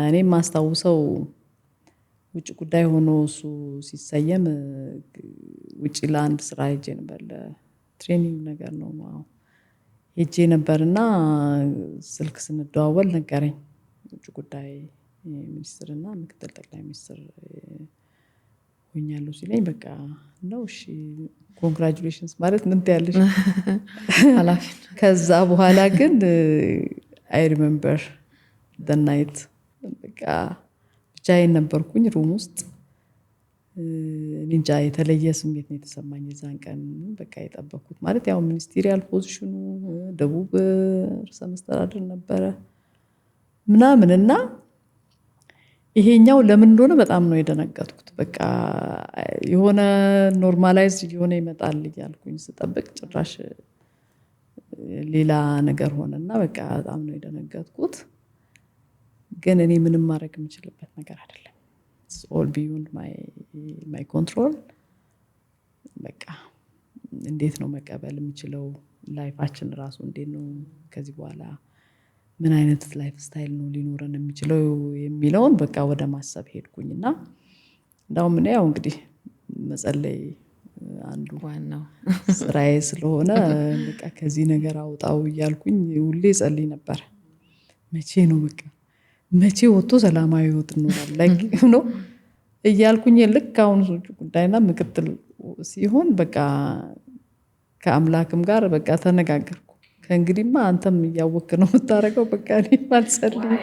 እኔ ማስታውሰው ውጭ ጉዳይ ሆኖ እሱ ሲሰየም ውጭ ለአንድ ስራ ሄጄ ነበር ለትሬኒንግ ነገር ነው ሄጄ ነበርና ስልክ ስንደዋወል ነገረኝ ውጭ ጉዳይ ሚኒስትርና ምክትል ጠቅላይ ሚኒስትር ሆኛለሁ ሲለኝ በቃ ነው እሺ ኮንግራቹሌሽንስ ማለት ምን ትያለሽ ኃላፊ ከዛ በኋላ ግን አይ ሪሜምበር the night በቃ ብቻዬን ነበርኩኝ ሩም ውስጥ እንጃ የተለየ ስሜት ነው የተሰማኝ የዛን ቀን በቃ የጠበኩት ማለት ያው ሚኒስትሪያል ፖዚሽኑ ደቡብ ርዕሰ መስተዳድር ነበረ ምናምንና ይሄኛው ለምን እንደሆነ በጣም ነው የደነገጥኩት በቃ የሆነ ኖርማላይዝ የሆነ ይመጣል እያልኩኝ ስጠብቅ ጭራሽ ሌላ ነገር ሆነና በቃ በጣም ነው የደነገጥኩት ግን እኔ ምንም ማድረግ የምችልበት ነገር አይደለም it's all beyond my control በቃ እንዴት ነው መቀበል የምችለው ላይፋችን ራሱ እንዴት ነው ከዚህ በኋላ ምን አይነት ላይፍ ስታይል ነው ሊኖረን የሚችለው የሚለውን በቃ ወደ ማሰብ ሄድኩኝና እንዳውም እኔ ያው እንግዲህ መጸለይ አንዱ ዋናው ስራዬ ስለሆነ በቃ ከዚህ ነገር አውጣው እያልኩኝ ሁሌ ጸልይ ነበር መቼ ነው በቃ መቼ ወጥቶ ሰላማዊ ህይወት እንኖራለን ላይክ ነው እያልኩኝ ልክ አሁን ውጭ ጉዳይና ምክትል ሲሆን በቃ ከአምላክም ጋር በቃ ተነጋገርኩ ከእንግዲህማ አንተም እያወቅህ ነው የምታረገው በቃ እኔ አልጸልይም